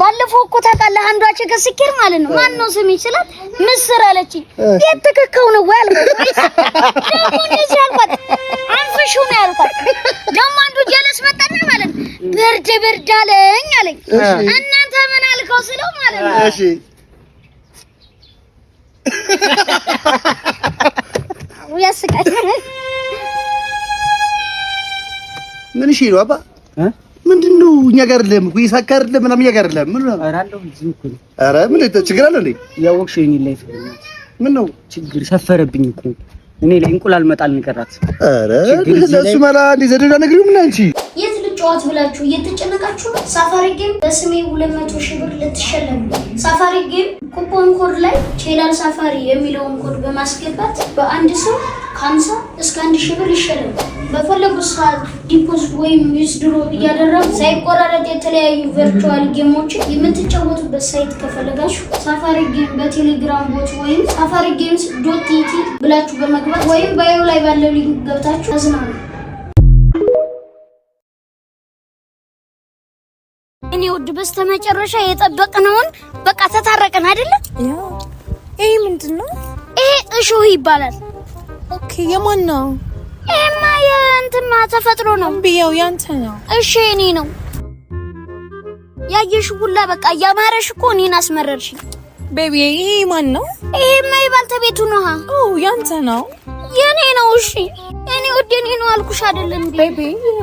ባለፈው እኮ ታውቃለህ አንዷ ቸከስኪር ማለት ነው ማን ነው ስም ይችላል ምስር አለች የትከከው ነው ያልኩት ደግሞ እንደዚህ ያልኳት አንፈሹ ነው ያልኳት ደግሞ አንዱ ጀለስ መጣና ማለት ብርድ አለኝ አለኝ እናንተ ምን አልከው ስለው ማለት ነው እሺ ያስቃል ምን እሺ ነው አባ ምንድነው እኛ ጋር አይደለም ወይ ሳካር አይደለም ምናምን እኛ ጋር አይደለም ምን ነው ኧረ አለው እዚህ እኮ ኧረ ምን ችግር አለ እንዴ ያወቅሽኝ ላይ ምን ነው ችግር ሰፈረብኝ እኮ እኔ ላይ እንቁላል መጣል ንቀራት ኧረ ለሱ ማላ እንደ ዘደዳ ነግሪው ምን አንቺ የት ልጫወት ብላችሁ እየተጨነቃችሁ ነው ሳፋሪ ጌም በስሜ 200 ሺህ ብር ልትሸለሙ ሳፋሪ ጌም ኩፖን ኮድ ላይ ቼላል ሳፋሪ የሚለውን ኮድ በማስገባት በአንድ ሰው ከ50 እስከ 1000 ብር ይሸለሙ በፈለጉት ሰዓት ዲፖዚት ወይም ዊዝድሮ እያደረጉ ሳይቆራረጥ የተለያዩ ቨርቹዋል ጌሞችን የምትጫወቱበት ሳይት ከፈለጋችሁ ሳፋሪ ጌም በቴሌግራም ቦት ወይም safarigames.tt ብላችሁ በመግባት ወይም ባዮ ላይ ባለው ሊንክ ገብታችሁ ተዝናኑ። እኔ ወድ በስተመጨረሻ የጠበቅነውን በቃ ተታረቀን አይደለ? ያው ይሄ ምንድነው? ይሄ እሾህ ይባላል። ኦኬ የማን ነው? ኤማ የእንትና ተፈጥሮ ነው። ቢያው ያንተ ነው። እሺ እኔ ነው። ያየሽ ሁላ በቃ ያማረሽ እኮ እኔን አስመረርሽ። ቤቢ ይሄ ማን ነው? ይሄማ የባልተቤቱ ነው። ኦ ያንተ ነው። የኔ ነው። እሺ እኔ ወደኔ ነው አልኩሽ አይደለም ቤቢ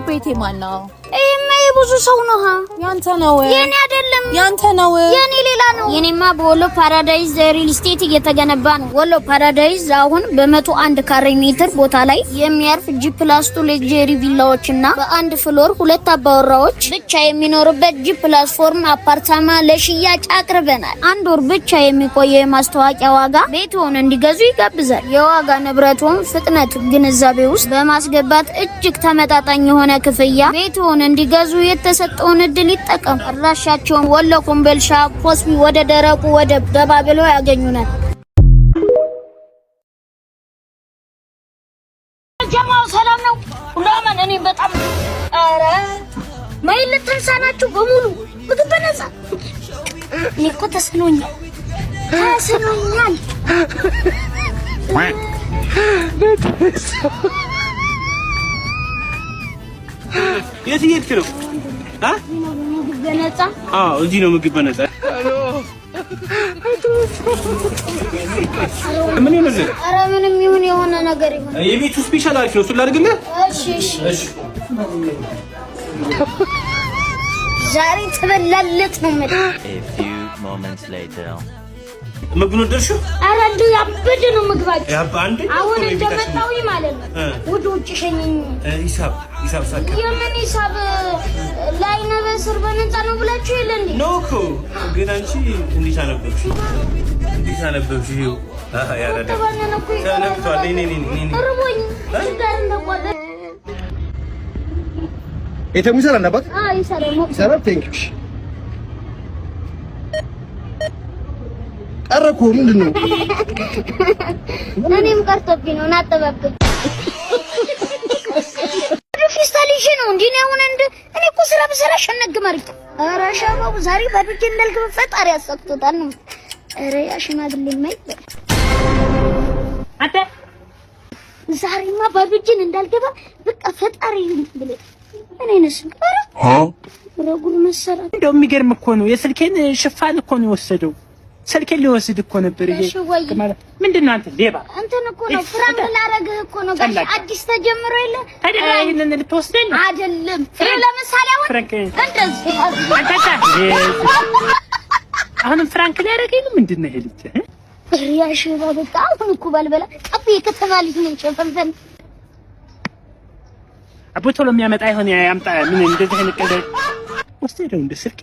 ቤቴ ማን ነው? ይሄማ የብዙ ሰው ነው። ያንተ ነው። የኔ አይደለም ያንተ ነው። የኔ ሌላ ነው። የኔማ በወሎ ፓራዳይዝ ሪል ስቴት እየተገነባ ነው። ወሎ ፓራዳይዝ አሁን በ101 ካሬ ሜትር ቦታ ላይ የሚያርፍ ጂ+2 ሌክዠሪ ቪላዎችና በአንድ ፍሎር 2 አባወራዎች ብቻ የሚኖሩበት ጂ+4 አፓርታማ ለሽያጭ አቅርበናል። አንድ ወር ብቻ የሚቆየው የማስተዋቂያ ዋጋ ቤቱን እንዲገዙ ይጋብዛል። የዋጋ ንብረቱን ፍጥነት ግንዛቤ ውስጥ በማስገባት እጅግ ተመጣጣኝ የሆነ ክፍያ ቤቱን እንዲገዙ የተሰጠውን እድል ይጠቀሙ። አድራሻቸውን ወሎ ኮምቦልቻ ፖስቢ ወደ ደረቁ ወደ በባብሎ ያገኙናል። ጀማው ሰላም ነው ሁላማን እኔ በጣም አረ ማይል ተንሳናችሁ በሙሉ በተበነሳ እኔ እኮ ተስኖኛል የት እየሄድክ ነው? ምግብ በነፃ? አዎ እዚህ ነው ምግብ በነፃ። ምን ይሆናል? ኧረ ምንም ይሁን የሆነ ነገር ይሁን። የቤቱ ስፔሻል አሪፍ ነው። እሱን ላድርግልህ? እሺ ዛሬ ተበላለት ነው ማለት። ምግቡን ወደድሽው? ኧረ እንደው ያበደ ነው ምግባችሁ። ያባንዴ አሁን እንደመጣሁኝ ማለት ነው ወደ ውጭ ሸኘኝ። ሂሳብ ሳካ የምን ሂሳብ ላይነ በስር በነፃ ነው ብላችሁ የለ እንዴ? ኖ እኮ ግን አንቺ እንዴት አነበብሽ? ይኸው ያረዳ ተነክቷል። እኔ እርቦኝ ጋር እንደቆለ ኤተሙ ይሰራል ነበር? ይሰራል። ቴንክ ዩ ቀረኩ ምንድነው? እኔም ቀርቶብኝ ነው ናጠበብኝ ፊስታሊሽ ነው እንዴ ነው አሁን እንደ እኔ እኮ ስራ በሰራ ሸነግ ማርክ ኧረ ሻባው ዛሬ ባዱጅ እንዳልከው ፈጣሪ ያሰጥቶታል ነው ኧረ ያሽማግሌ ማይበል አተ ዛሬማ ባዱጅን እንዳልገባ በቃ ፈጣሪ ብለ እኔ ነሽ ረጉር መሰራ እንደው የሚገርም እኮ ነው የስልኬን ሽፋን እኮ ነው የወሰደው ስልኬን ሊወስድ እኮ ነበር ይሄ ምንድነው አንተ ሌባ አንተን እኮ ነው ፍራንክ ላረግህ እኮ ነው ጋሽ አዲስ ተጀምሮ የለ ታዲያ ይሄንን ልትወስደኝ አይደለም ለምሳሌ አሁን እንደዚህ አሁን ፍራንክ ሊያረገኝ ምንድነው ይሄ ልጅ ሪያሽ በቃ አሁን እኮ ባልበላ አብ የከተማ ልጅ ነኝ ሸፈንፈን አቦ ቶሎ የሚያመጣ ይሆን ያምጣ ምን እንደዚህ አይነት ቀልድ ወስደው እንደ ስልኬ